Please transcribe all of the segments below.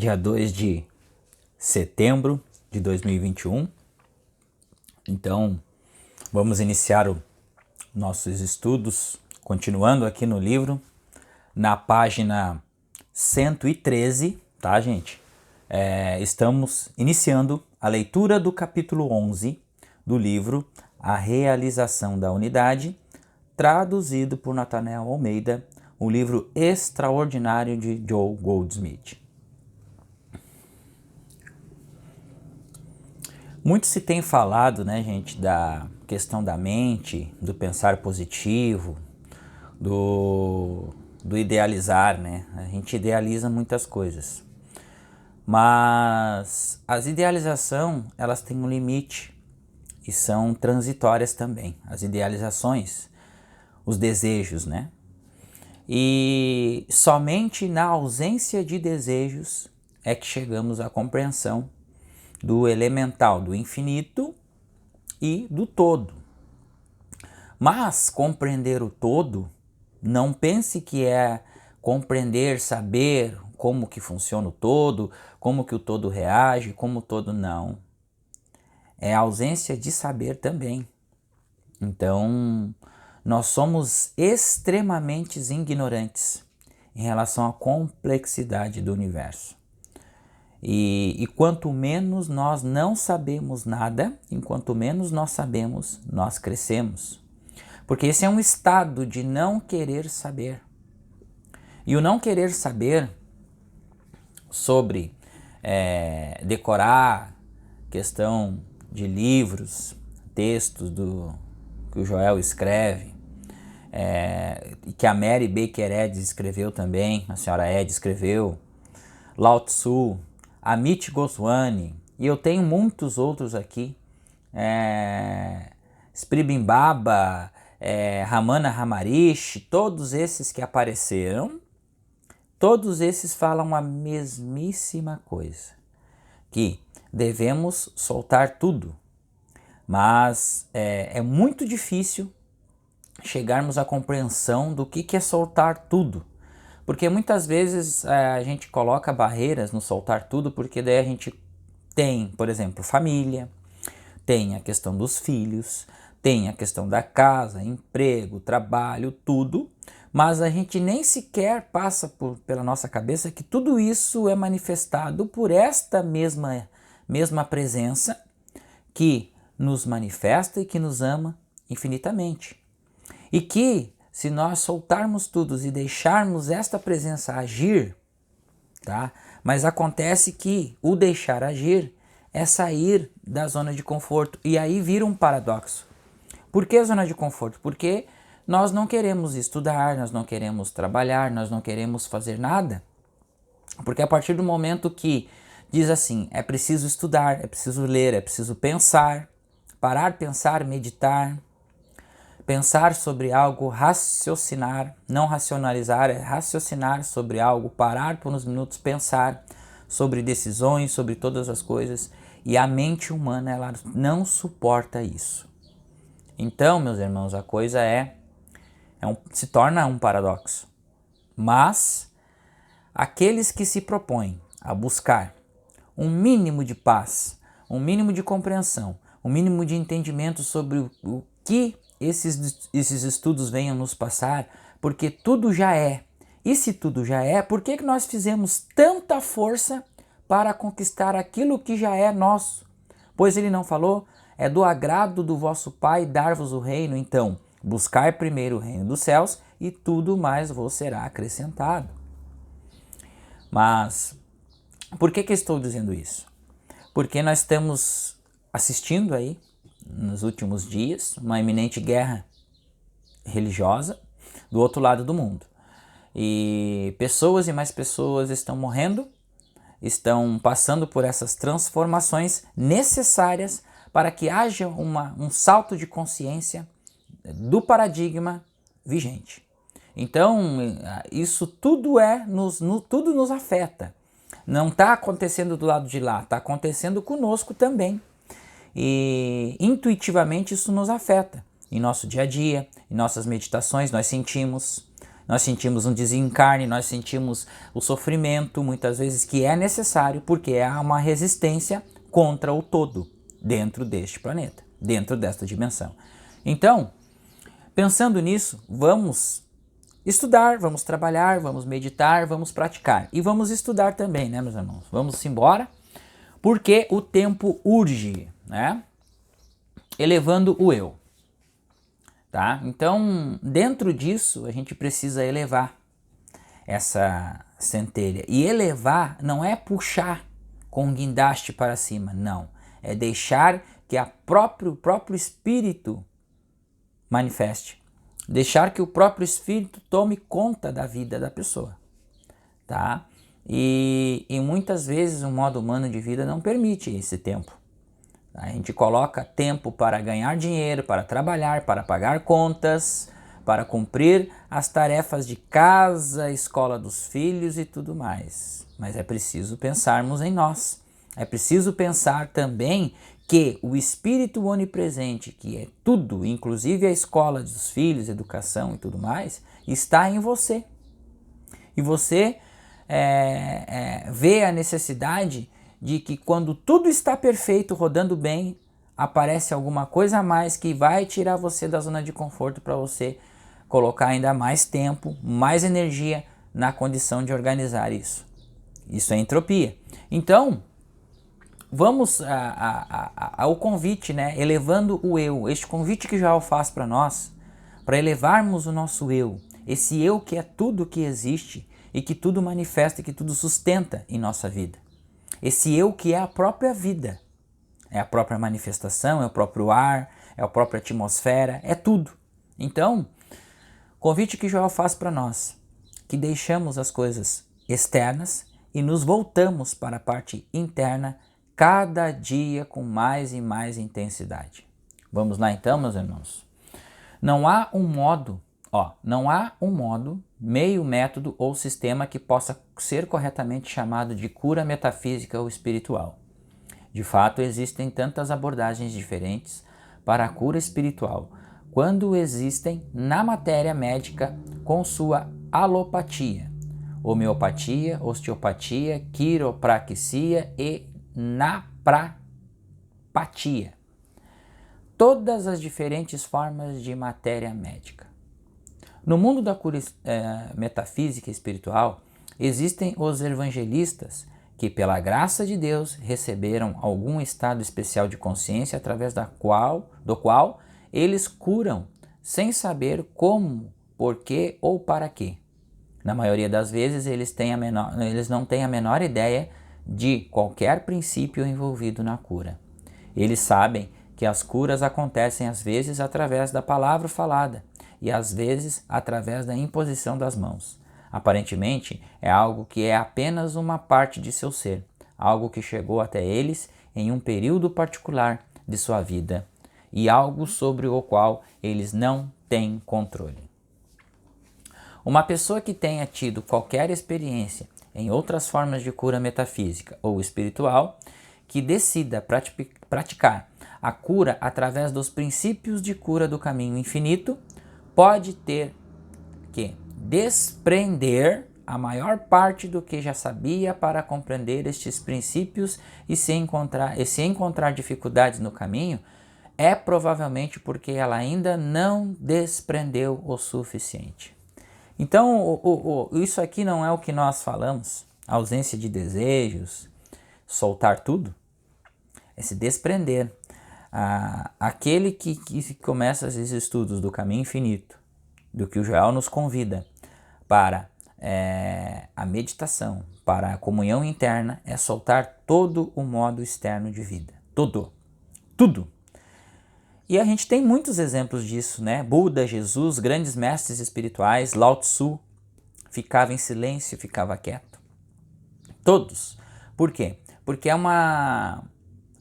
dia 2 de setembro de 2021. Então, vamos iniciar nossos estudos, continuando aqui no livro, na página 113, tá, gente? Estamos iniciando a leitura do capítulo 11 do livro A Realização da Unidade, traduzido por Nathanael Almeida, um livro extraordinário de Joe Goldsmith. Muito se tem falado, né, gente, da questão da mente, do pensar positivo, do idealizar, né? A gente idealiza muitas coisas. Mas as idealizações, elas têm um limite e são transitórias também. As idealizações, os desejos, né? E somente na ausência de desejos é que chegamos à compreensão do elemental, do infinito e do todo. Mas compreender o todo, não pense que é compreender, saber como que funciona o todo, como que o todo reage, como o todo não. É a ausência de saber também. Então, nós somos extremamente ignorantes em relação à complexidade do universo. E quanto menos nós não sabemos nada, enquanto menos nós sabemos, nós crescemos. Porque esse é um estado de não querer saber. E o não querer saber sobre decorar questão de livros, textos que o Joel escreve, que a Mary Baker Eddy escreveu também, a senhora Eddy escreveu, Lao Tzu, Amit Goswami, e eu tenho muitos outros aqui, Sri Baba, Ramana Maharishi, todos esses que apareceram, todos esses falam a mesmíssima coisa, que devemos soltar tudo, mas é muito difícil chegarmos à compreensão do que é soltar tudo. Porque muitas vezes a gente coloca barreiras no soltar tudo, porque daí a gente tem, por exemplo, família, tem a questão dos filhos, tem a questão da casa, emprego, trabalho, tudo, mas a gente nem sequer passa pela nossa cabeça que tudo isso é manifestado por esta mesma presença que nos manifesta e que nos ama infinitamente. E que, se nós soltarmos tudo e deixarmos esta presença agir, tá? Mas acontece que o deixar agir é sair da zona de conforto. E aí vira um paradoxo. Por que zona de conforto? Porque nós não queremos estudar, nós não queremos trabalhar, nós não queremos fazer nada. Porque a partir do momento que diz assim, é preciso estudar, é preciso ler, é preciso pensar, parar, pensar, meditar, pensar sobre algo, raciocinar, não racionalizar, é raciocinar sobre algo, parar por uns minutos, pensar sobre decisões, sobre todas as coisas, e a mente humana, ela não suporta isso. Então, meus irmãos, a coisa se torna um paradoxo. Mas aqueles que se propõem a buscar um mínimo de paz, um mínimo de compreensão, um mínimo de entendimento sobre o que esses estudos venham nos passar, porque tudo já é. E se tudo já é, por que nós fizemos tanta força para conquistar aquilo que já é nosso? Pois ele não falou, é do agrado do vosso Pai dar-vos o reino, então buscar primeiro o reino dos céus e tudo mais vos será acrescentado. Mas por que estou dizendo isso? Porque nós estamos assistindo aí, nos últimos dias, uma iminente guerra religiosa do outro lado do mundo. E pessoas e mais pessoas estão morrendo, estão passando por essas transformações necessárias para que haja um salto de consciência do paradigma vigente. Então, isso tudo tudo nos afeta. Não está acontecendo do lado de lá, está acontecendo conosco também. E intuitivamente isso nos afeta. Em nosso dia a dia, em nossas meditações, nós sentimos nós sentimos um desencarne, nós sentimos o sofrimento, muitas vezes, que é necessário, porque há uma resistência contra o todo dentro deste planeta, dentro desta dimensão. Então, pensando nisso, vamos estudar, vamos trabalhar, vamos meditar, vamos praticar. E vamos estudar também, né, meus irmãos? Vamos embora, porque o tempo urge, né? Elevando o eu. Tá? Então, dentro disso, a gente precisa elevar essa centelha. E elevar não é puxar com um guindaste para cima, não. É deixar que o próprio Espírito manifeste. Deixar que o próprio Espírito tome conta da vida da pessoa. Tá? E muitas vezes o modo humano de vida não permite esse tempo. A gente coloca tempo para ganhar dinheiro, para trabalhar, para pagar contas, para cumprir as tarefas de casa, escola dos filhos e tudo mais. Mas é preciso pensarmos em nós. É preciso pensar também que o Espírito onipresente, que é tudo, inclusive a escola dos filhos, educação e tudo mais, está em você. E você vê a necessidade de que quando tudo está perfeito, rodando bem, aparece alguma coisa a mais que vai tirar você da zona de conforto para você colocar ainda mais tempo, mais energia na condição de organizar isso. Isso é entropia. Então, vamos ao convite, né? Elevando o eu. Este convite que Joel faz para nós, para elevarmos o nosso eu. Esse eu que é tudo que existe e que tudo manifesta e que tudo sustenta em nossa vida. Esse eu que é a própria vida, é a própria manifestação, é o próprio ar, é a própria atmosfera, é tudo. Então, convite que Joel faz para nós, que deixamos as coisas externas e nos voltamos para a parte interna cada dia com mais e mais intensidade. Vamos lá então, meus irmãos? Não há um modo, meio, método ou sistema que possa ser corretamente chamado de cura metafísica ou espiritual. De fato, existem tantas abordagens diferentes para a cura espiritual, quando existem na matéria médica com sua alopatia, homeopatia, osteopatia, quiropraxia e naprapatia. Todas as diferentes formas de matéria médica. No mundo da cura metafísica e espiritual, existem os evangelistas que, pela graça de Deus, receberam algum estado especial de consciência através do qual eles curam sem saber como, por quê ou para quê. Na maioria das vezes, eles não têm a menor ideia de qualquer princípio envolvido na cura. Eles sabem que as curas acontecem às vezes através da palavra falada e às vezes através da imposição das mãos. Aparentemente, é algo que é apenas uma parte de seu ser, algo que chegou até eles em um período particular de sua vida e algo sobre o qual eles não têm controle. Uma pessoa que tenha tido qualquer experiência em outras formas de cura metafísica ou espiritual, que decida praticar a cura através dos princípios de cura do caminho infinito, pode ter que desprender a maior parte do que já sabia para compreender estes princípios e se encontrar dificuldades no caminho, é provavelmente porque ela ainda não desprendeu o suficiente. Então, isso aqui não é o que nós falamos, ausência de desejos, soltar tudo, é se desprender. Aquele que começa esses estudos do caminho infinito, do que o Joel nos convida para a meditação, para a comunhão interna, é soltar todo o modo externo de vida. Tudo. E a gente tem muitos exemplos disso, né? Buda, Jesus, grandes mestres espirituais, Lao Tzu, ficava em silêncio, ficava quieto. Todos. Por quê? Porque a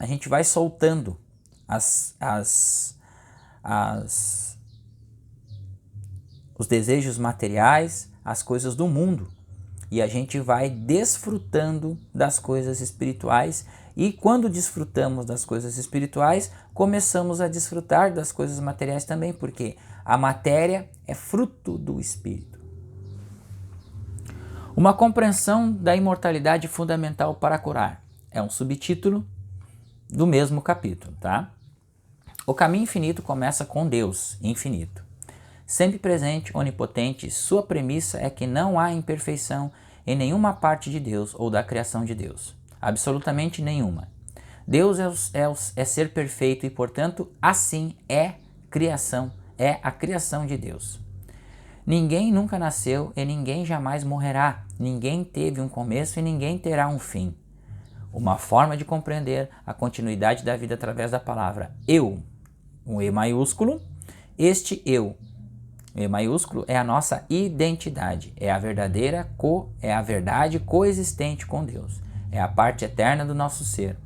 gente vai soltando os desejos materiais, as coisas do mundo. E a gente vai desfrutando das coisas espirituais. E quando desfrutamos das coisas espirituais, começamos a desfrutar das coisas materiais também, porque a matéria é fruto do espírito. Uma compreensão da imortalidade fundamental para curar. É um subtítulo do mesmo capítulo, tá? O caminho infinito começa com Deus infinito. Sempre presente, onipotente, sua premissa é que não há imperfeição em nenhuma parte de Deus ou da criação de Deus. Absolutamente nenhuma. Deus é ser perfeito e, portanto, assim é a criação de Deus. Ninguém nunca nasceu e ninguém jamais morrerá. Ninguém teve um começo e ninguém terá um fim. Uma forma de compreender a continuidade da vida através da palavra eu, um E maiúsculo. Este eu, E maiúsculo, é a nossa identidade, é a verdade coexistente com Deus, é a parte eterna do nosso ser.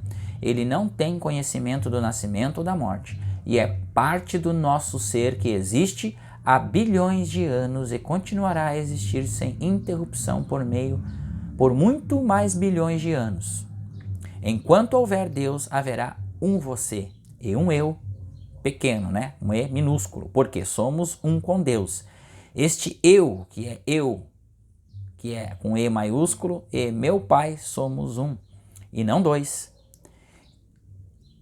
Ele não tem conhecimento do nascimento ou da morte e é parte do nosso ser que existe há bilhões de anos e continuará a existir sem interrupção por muito mais bilhões de anos. Enquanto houver Deus, haverá um você e um eu pequeno, né? Um E minúsculo, porque somos um com Deus. Este eu, que é com E maiúsculo, e meu Pai, somos um, e não dois.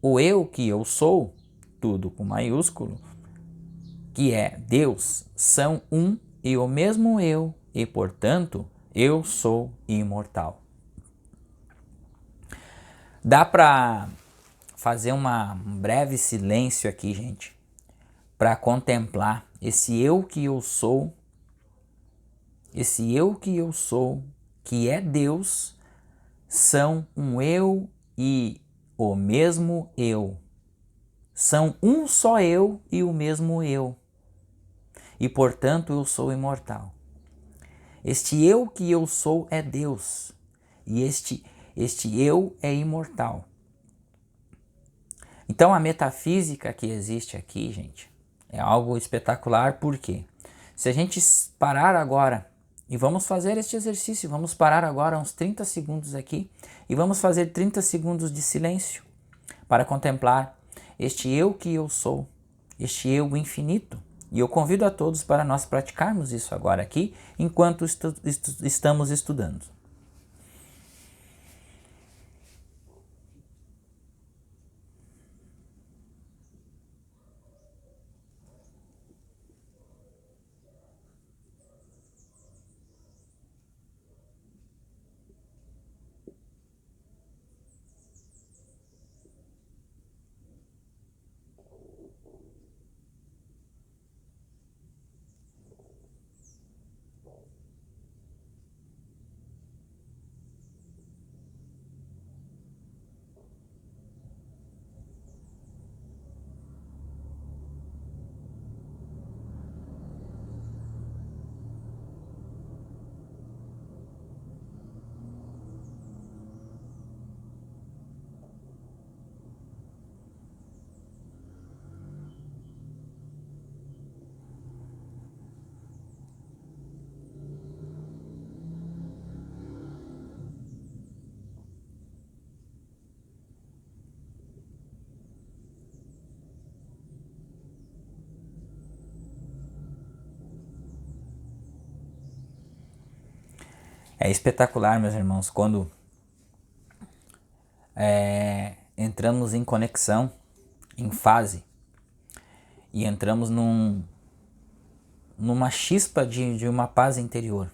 O eu que eu sou, tudo com maiúsculo, que é Deus, são um e o mesmo eu, e portanto, eu sou imortal. Dá para fazer um breve silêncio aqui, gente, para contemplar esse eu que eu sou, que é Deus, são um eu e o mesmo eu. São um só eu e o mesmo eu. E portanto eu sou imortal. Este eu que eu sou é Deus. E este eu é imortal. Então a metafísica que existe aqui, gente, é algo espetacular, porque se a gente parar agora e vamos fazer este exercício, vamos parar agora uns 30 segundos aqui e vamos fazer 30 segundos de silêncio para contemplar este eu que eu sou, este eu infinito. E eu convido a todos para nós praticarmos isso agora aqui, enquanto estamos estudando. É espetacular, meus irmãos, quando entramos em conexão, em fase, e entramos numa chispa de uma paz interior.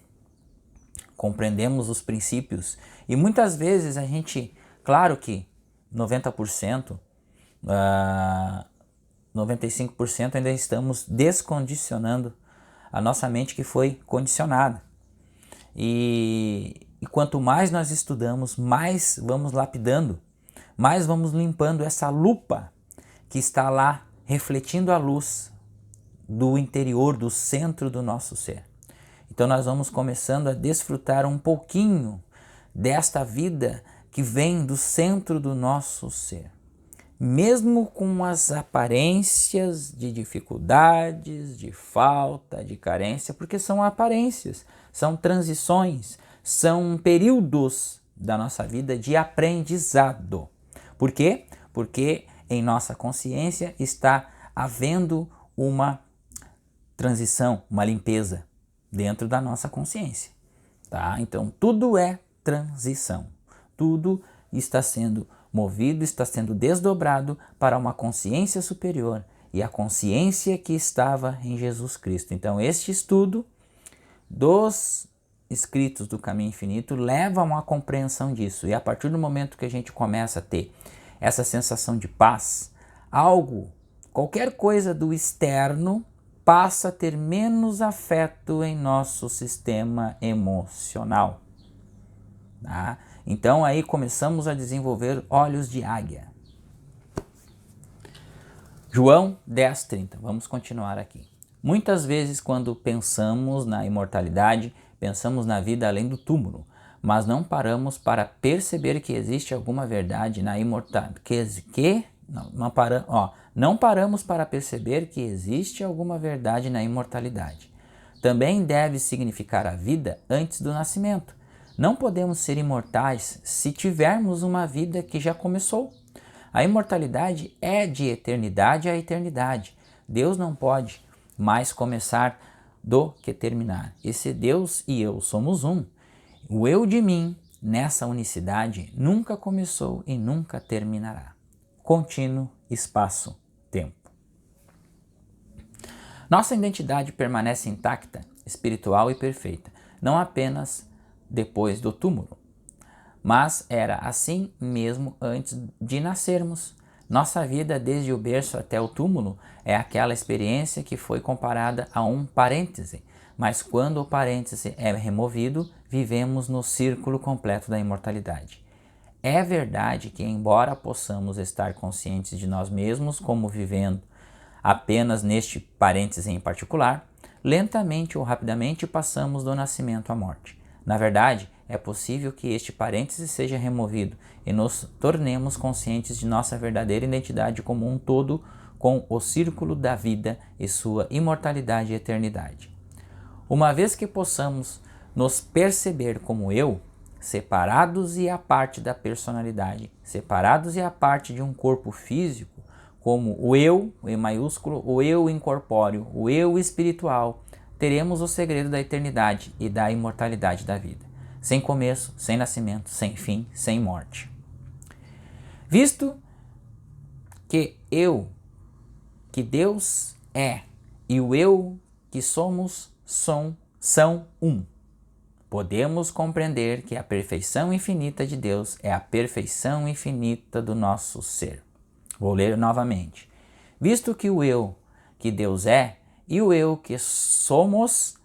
Compreendemos os princípios e muitas vezes a gente, claro que 90%, 95% ainda estamos descondicionando a nossa mente que foi condicionada. E quanto mais nós estudamos, mais vamos lapidando, mais vamos limpando essa lupa que está lá refletindo a luz do interior, do centro do nosso ser. Então nós vamos começando a desfrutar um pouquinho desta vida que vem do centro do nosso ser. Mesmo com as aparências de dificuldades, de falta, de carência, porque são aparências, são transições, são períodos da nossa vida de aprendizado. Por quê? Porque em nossa consciência está havendo uma transição, uma limpeza dentro da nossa consciência, tá? Então tudo é transição, tudo está sendo movido, está sendo desdobrado para uma consciência superior, e a consciência que estava em Jesus Cristo. Então este estudo dos escritos do Caminho Infinito leva a uma compreensão disso, e a partir do momento que a gente começa a ter essa sensação de paz, qualquer coisa do externo passa a ter menos afeto em nosso sistema emocional. Tá? Então aí começamos a desenvolver olhos de águia. João 10:30, vamos continuar aqui. Muitas vezes quando pensamos na imortalidade, pensamos na vida além do túmulo, mas não paramos para perceber que existe alguma verdade na imortalidade. Não paramos para perceber que existe alguma verdade na imortalidade. Também deve significar a vida antes do nascimento. Não podemos ser imortais se tivermos uma vida que já começou. A imortalidade é de eternidade a eternidade. Deus não pode mais começar do que terminar. Esse Deus e eu somos um. O eu de mim, nessa unicidade, nunca começou e nunca terminará. Contínuo espaço-tempo. Nossa identidade permanece intacta, espiritual e perfeita, não apenas depois do túmulo, mas era assim mesmo antes de nascermos. Nossa vida desde o berço até o túmulo é aquela experiência que foi comparada a um parêntese, mas quando o parêntese é removido, vivemos no círculo completo da imortalidade. É verdade que, embora possamos estar conscientes de nós mesmos como vivendo apenas neste parêntese em particular, lentamente ou rapidamente passamos do nascimento à morte. Na verdade, é possível que este parêntese seja removido e nos tornemos conscientes de nossa verdadeira identidade como um todo, com o círculo da vida e sua imortalidade e eternidade. Uma vez que possamos nos perceber como eu, separados e à parte da personalidade, separados e à parte de um corpo físico, como o eu, o E maiúsculo, o eu incorpóreo, o eu espiritual, teremos o segredo da eternidade e da imortalidade da vida, sem começo, sem nascimento, sem fim, sem morte. Visto que que Deus é, e o eu que somos são um, podemos compreender que a perfeição infinita de Deus é a perfeição infinita do nosso ser. Vou ler novamente. Visto que o eu que Deus é e o eu que somos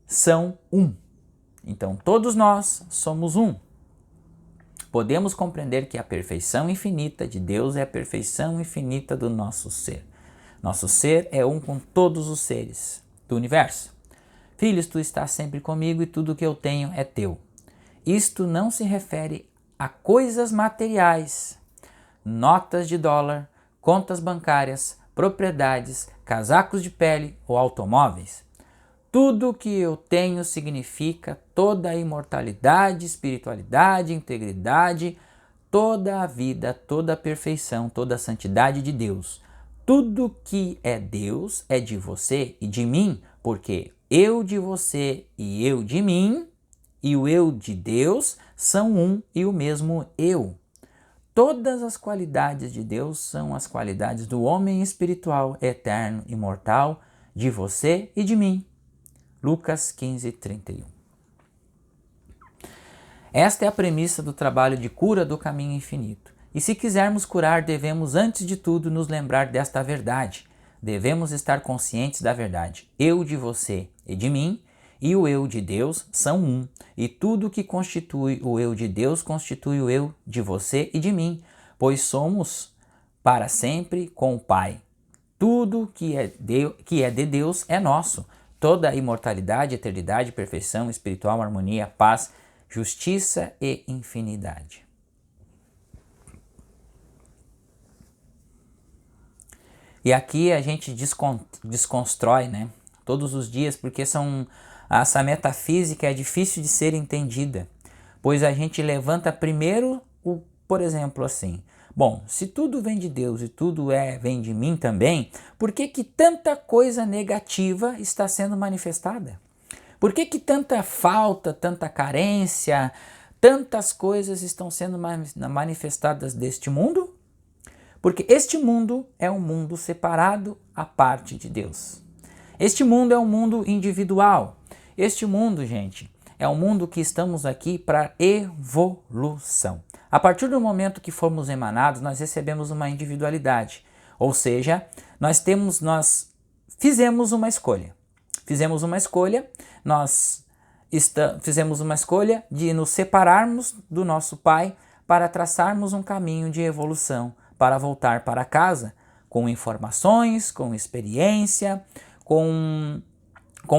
são um. Então todos nós somos um. Podemos compreender que a perfeição infinita de Deus é a perfeição infinita do nosso ser. Nosso ser é um com todos os seres do universo. Filhos, tu estás sempre comigo e tudo que eu tenho é teu. Isto não se refere a coisas materiais, notas de dólar, contas bancárias, propriedades, casacos de pele ou automóveis. Tudo que eu tenho significa toda a imortalidade, espiritualidade, integridade, toda a vida, toda a perfeição, toda a santidade de Deus. Tudo que é Deus é de você e de mim, porque eu de você e eu de mim, e o eu de Deus são um e o mesmo eu. Todas as qualidades de Deus são as qualidades do homem espiritual, eterno, imortal, de você e de mim. Lucas 15:31. Esta é a premissa do trabalho de cura do caminho infinito. E se quisermos curar, devemos antes de tudo nos lembrar desta verdade. Devemos estar conscientes da verdade. Eu de você e de mim, e o eu de Deus são um. E tudo que constitui o eu de Deus constitui o eu de você e de mim, pois somos para sempre com o Pai. Tudo que é de Deus é nosso. Toda a imortalidade, eternidade, perfeição espiritual, harmonia, paz, justiça e infinidade. E aqui a gente desconstrói, né, todos os dias, porque essa metafísica é difícil de ser entendida, pois a gente levanta primeiro, por exemplo, assim, bom, se tudo vem de Deus e tudo vem de mim também, por que tanta coisa negativa está sendo manifestada? Por que que tanta falta, tanta carência, tantas coisas estão sendo manifestadas deste mundo? Porque este mundo é um mundo separado à parte de Deus. Este mundo é um mundo individual. Este mundo, gente, é um mundo que estamos aqui para evolução. A partir do momento que fomos emanados, nós recebemos uma individualidade. Ou seja, nós fizemos uma escolha. Fizemos uma escolha, fizemos uma escolha de nos separarmos do nosso Pai para traçarmos um caminho de evolução, para voltar para casa com informações, com experiência, com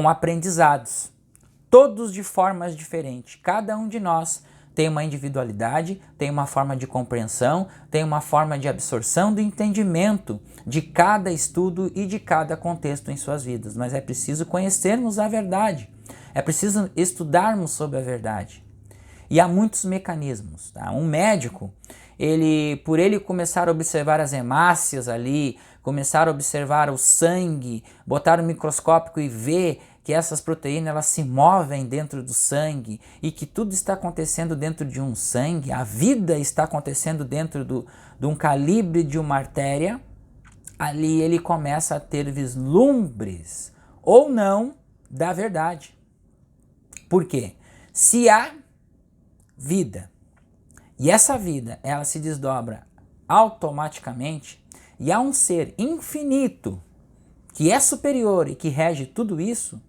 aprendizados, todos de formas diferentes. Cada um de nós tem uma individualidade, tem uma forma de compreensão, tem uma forma de absorção do entendimento de cada estudo e de cada contexto em suas vidas. Mas é preciso conhecermos a verdade, é preciso estudarmos sobre a verdade. E há muitos mecanismos. Tá? Um médico, por ele começar a observar as hemácias ali, começar a observar o sangue, botar o microscópio e ver que essas proteínas elas se movem dentro do sangue e que tudo está acontecendo dentro de um sangue, a vida está acontecendo dentro de um calibre de uma artéria, ali ele começa a ter vislumbres ou não da verdade. Por quê? Se há vida e essa vida ela se desdobra automaticamente e há um ser infinito que é superior e que rege tudo isso,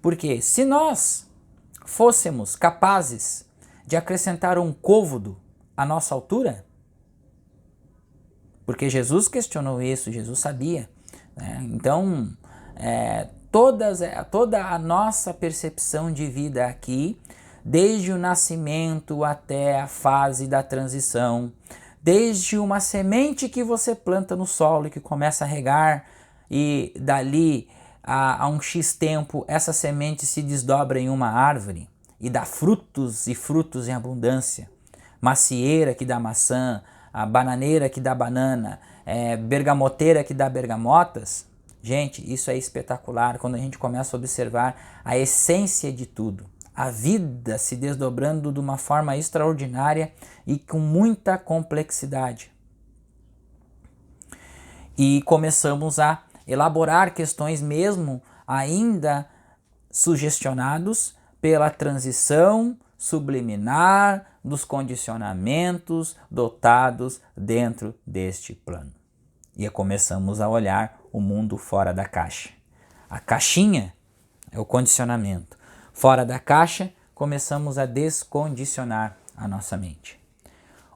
porque se nós fôssemos capazes de acrescentar um côvado à nossa altura, porque Jesus questionou isso, Jesus sabia, né? Então toda a nossa percepção de vida aqui, desde o nascimento até a fase da transição, desde uma semente que você planta no solo e que começa a regar e dali a um X tempo essa semente se desdobra em uma árvore e dá frutos e frutos em abundância. Macieira que dá maçã, a bananeira que dá banana, bergamoteira que dá bergamotas. Gente, isso é espetacular quando a gente começa a observar a essência de tudo. A vida se desdobrando de uma forma extraordinária e com muita complexidade. E começamos a elaborar questões mesmo ainda sugestionados pela transição subliminar dos condicionamentos dotados dentro deste plano. E começamos a olhar o mundo fora da caixa. A caixinha é o condicionamento. Fora da caixa, começamos a descondicionar a nossa mente.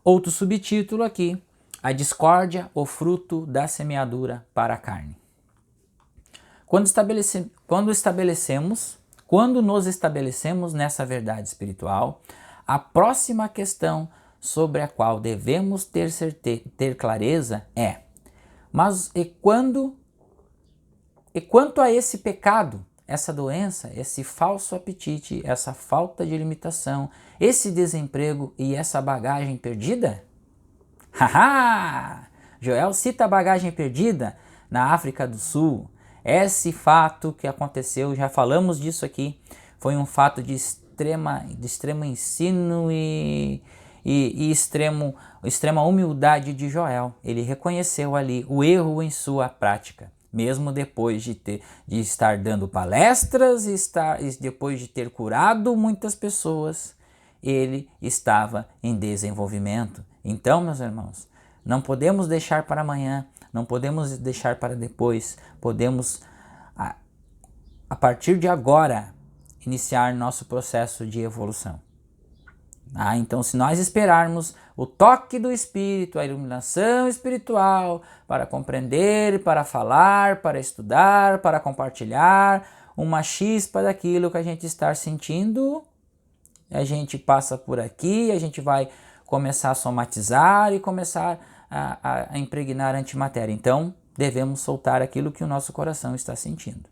Outro subtítulo aqui, a discórdia, o fruto da semeadura para a carne. Quando nos estabelecemos nessa verdade espiritual, a próxima questão sobre a qual devemos ter clareza é: mas e quanto a esse pecado, essa doença, esse falso apetite, essa falta de limitação, esse desemprego e essa bagagem perdida? Haha! Joel cita a bagagem perdida na África do Sul. Esse fato que aconteceu, já falamos disso aqui, foi um fato de extremo ensino e extrema humildade de Joel. Ele reconheceu ali o erro em sua prática, mesmo depois de estar dando palestras e depois de ter curado muitas pessoas, ele estava em desenvolvimento. Então, meus irmãos, não podemos deixar para amanhã, não podemos deixar para depois, podemos, a partir de agora, iniciar nosso processo de evolução. Então, se nós esperarmos o toque do Espírito, a iluminação espiritual, para compreender, para falar, para estudar, para compartilhar, uma chispa daquilo que a gente está sentindo, a gente passa por aqui, a gente vai começar a somatizar e começar a impregnar a antimatéria. Então, devemos soltar aquilo que o nosso coração está sentindo.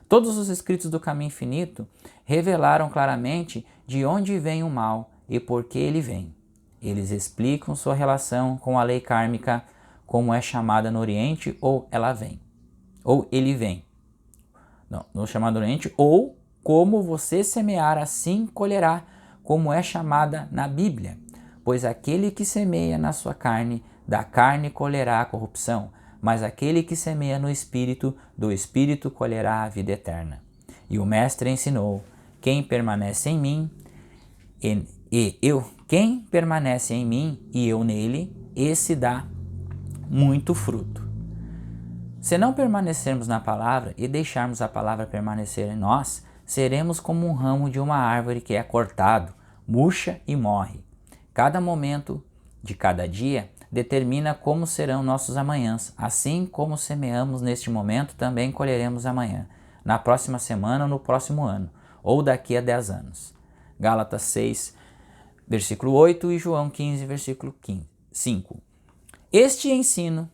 Todos os escritos do Caminho Infinito revelaram claramente de onde vem o mal e por que ele vem. Eles explicam sua relação com a lei kármica, como é chamada no Oriente, ou ela vem, ou ele vem. Não, no chamado Oriente, ou como você semear, assim colherá, como é chamada na Bíblia. Pois aquele que semeia na sua carne, da carne colherá a corrupção, mas aquele que semeia no Espírito, do Espírito colherá a vida eterna. E o Mestre ensinou: quem permanece em mim quem permanece em mim e eu nele, esse dá muito fruto. Se não permanecermos na palavra e deixarmos a palavra permanecer em nós, seremos como um ramo de uma árvore que é cortado, murcha e morre. Cada momento de cada dia determina como serão nossos amanhãs. Assim como semeamos neste momento, também colheremos amanhã, na próxima semana ou no próximo ano, ou daqui a 10 anos. Gálatas 6, versículo 8 e João 15, versículo 5. Este ensino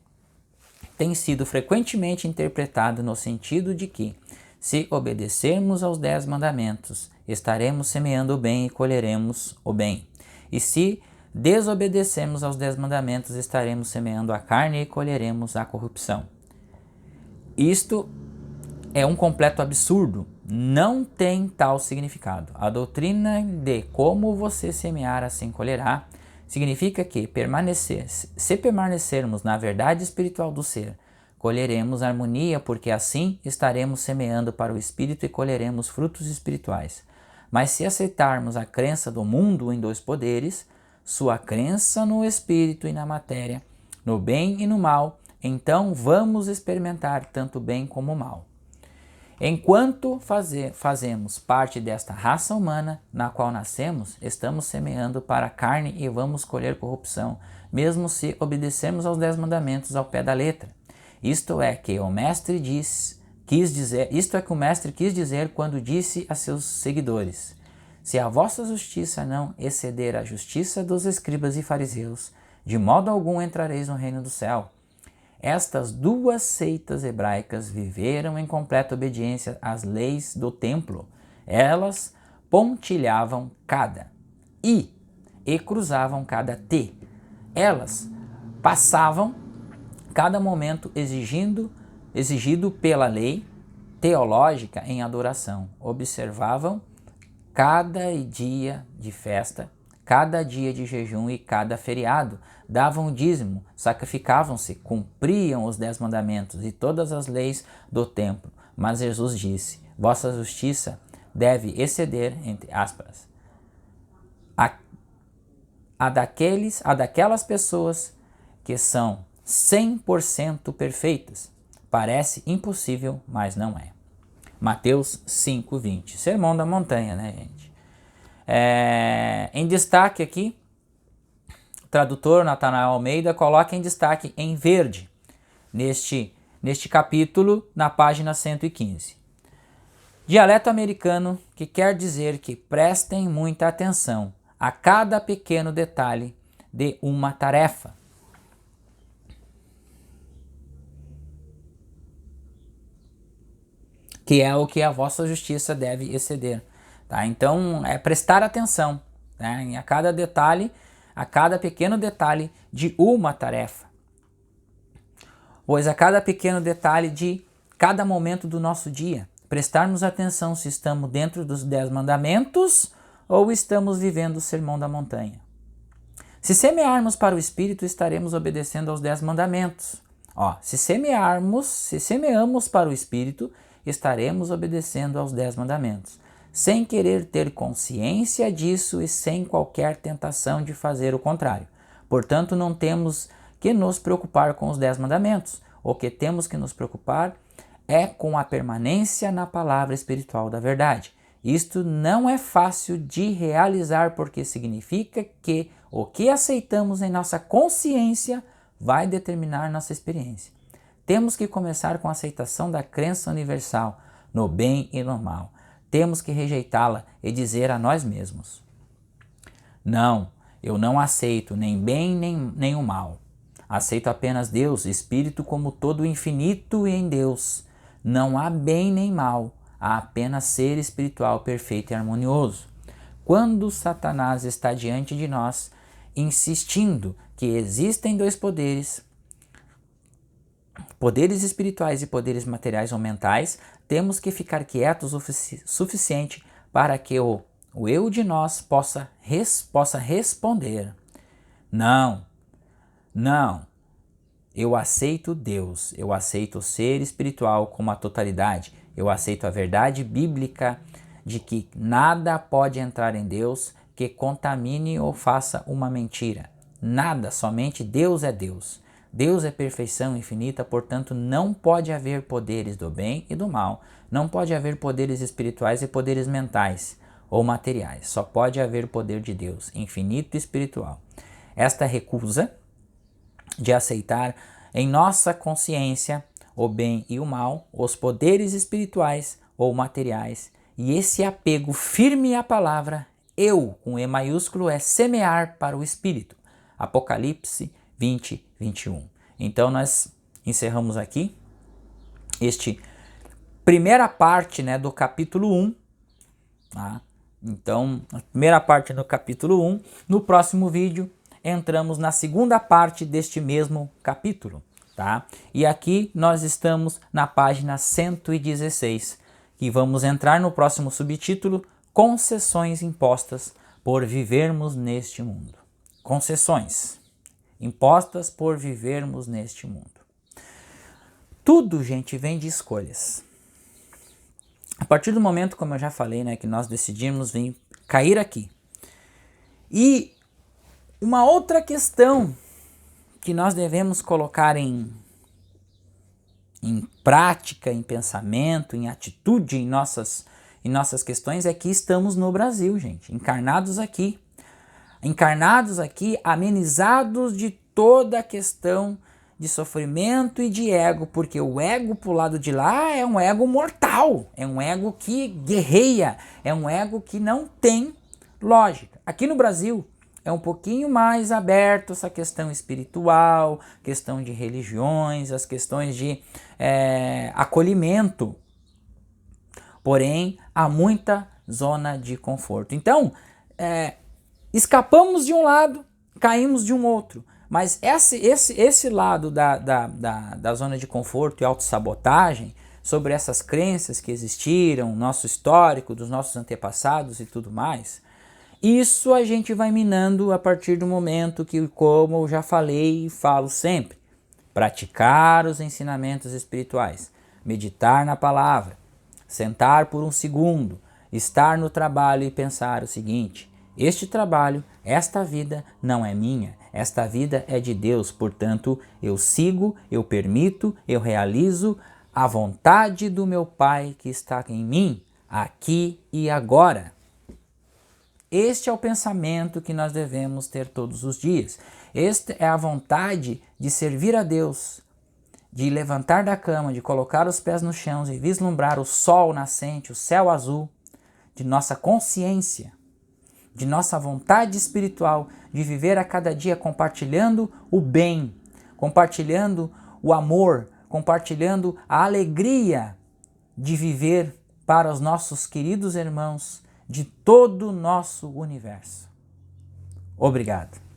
tem sido frequentemente interpretado no sentido de que, se obedecermos aos 10 mandamentos, estaremos semeando o bem e colheremos o bem. E se desobedecermos aos 10 mandamentos, estaremos semeando a carne e colheremos a corrupção. Isto é um completo absurdo. Não tem tal significado. A doutrina de como você semear, assim colherá, significa que se permanecermos na verdade espiritual do ser, colheremos harmonia, porque assim estaremos semeando para o Espírito e colheremos frutos espirituais. Mas se aceitarmos a crença do mundo em 2 poderes, sua crença no Espírito e na matéria, no bem e no mal, então vamos experimentar tanto o bem como o mal. Enquanto fazemos parte desta raça humana na qual nascemos, estamos semeando para a carne e vamos colher corrupção, mesmo se obedecermos aos 10 mandamentos ao pé da letra. Isto é que o Mestre quis dizer quando disse a seus seguidores: se a vossa justiça não exceder a justiça dos escribas e fariseus, de modo algum entrareis no reino do céu. Estas 2 seitas hebraicas viveram em completa obediência às leis do templo. Elas pontilhavam cada I e cruzavam cada T. Elas passavam cada momento exigido pela lei teológica em adoração. Observavam cada dia de festa, cada dia de jejum e cada feriado, davam o dízimo, sacrificavam-se, cumpriam os 10 mandamentos e todas as leis do templo. Mas Jesus disse: vossa justiça deve exceder, entre aspas, a daquelas pessoas que são 100% perfeitas. Parece impossível, mas não é. Mateus 5:20. Sermão da montanha, né, gente? Em destaque aqui, o tradutor Natanael Almeida coloca em destaque em verde, neste capítulo, na página 115. Dialeto americano, que quer dizer que prestem muita atenção a cada pequeno detalhe de uma tarefa. Que é o que a vossa justiça deve exceder. Tá? Então, é prestar atenção, né, a cada detalhe, a cada pequeno detalhe de uma tarefa. Pois a cada pequeno detalhe de cada momento do nosso dia, prestarmos atenção se estamos dentro dos 10 mandamentos ou estamos vivendo o sermão da montanha. Se semearmos para o Espírito, estaremos obedecendo aos 10 mandamentos. Se semeamos para o Espírito, estaremos obedecendo aos 10 mandamentos, sem querer ter consciência disso e sem qualquer tentação de fazer o contrário. Portanto, não temos que nos preocupar com os 10 mandamentos. O que temos que nos preocupar é com a permanência na palavra espiritual da verdade. Isto não é fácil de realizar porque significa que o que aceitamos em nossa consciência vai determinar nossa experiência. Temos que começar com a aceitação da crença universal no bem e no mal. Temos que rejeitá-la e dizer a nós mesmos: não, eu não aceito nem bem nem o mal. Aceito apenas Deus, Espírito como todo infinito em Deus. Não há bem nem mal, há apenas ser espiritual perfeito e harmonioso. Quando Satanás está diante de nós, insistindo que existem 2 poderes, poderes espirituais e poderes materiais ou mentais, temos que ficar quietos o suficiente para que o eu de nós possa responder: não, não, eu aceito Deus, eu aceito o ser espiritual como a totalidade, eu aceito a verdade bíblica de que nada pode entrar em Deus que contamine ou faça uma mentira. Nada, somente Deus é Deus. Deus é perfeição infinita, portanto não pode haver poderes do bem e do mal, não pode haver poderes espirituais e poderes mentais ou materiais, só pode haver o poder de Deus, infinito e espiritual. Esta recusa de aceitar em nossa consciência o bem e o mal, os poderes espirituais ou materiais, e esse apego firme à palavra eu, com E maiúsculo, é semear para o espírito. Apocalipse 20, 21. Então nós encerramos aqui este primeira parte, né, do capítulo 1. Tá? Então, a primeira parte do capítulo 1. No próximo vídeo, entramos na segunda parte deste mesmo capítulo. Tá? E aqui nós estamos na página 116, que vamos entrar no próximo subtítulo: concessões impostas por vivermos neste mundo. Concessões impostas por vivermos neste mundo. Tudo, gente, vem de escolhas. A partir do momento, como eu já falei, né, que nós decidimos vir cair aqui. E uma outra questão que nós devemos colocar em prática, em pensamento, em atitude, em nossas questões é que estamos no Brasil, gente, encarnados aqui, amenizados de toda a questão de sofrimento e de ego, porque o ego pro lado de lá é um ego mortal, é um ego que guerreia, é um ego que não tem lógica. Aqui no Brasil é um pouquinho mais aberto essa questão espiritual, questão de religiões, as questões de acolhimento, porém há muita zona de conforto. Então, escapamos de um lado, caímos de um outro. Mas esse lado da zona de conforto e autossabotagem, sobre essas crenças que existiram, nosso histórico, dos nossos antepassados e tudo mais, isso a gente vai minando a partir do momento que, como eu já falei e falo sempre, praticar os ensinamentos espirituais, meditar na palavra, sentar por um segundo, estar no trabalho e pensar o seguinte: este trabalho, esta vida não é minha, esta vida é de Deus, portanto eu sigo, eu permito, eu realizo a vontade do meu Pai que está em mim, aqui e agora. Este é o pensamento que nós devemos ter todos os dias. Esta é a vontade de servir a Deus, de levantar da cama, de colocar os pés no chão e vislumbrar o sol nascente, o céu azul, de nossa consciência, de nossa vontade espiritual, de viver a cada dia compartilhando o bem, compartilhando o amor, compartilhando a alegria de viver para os nossos queridos irmãos de todo o nosso universo. Obrigado.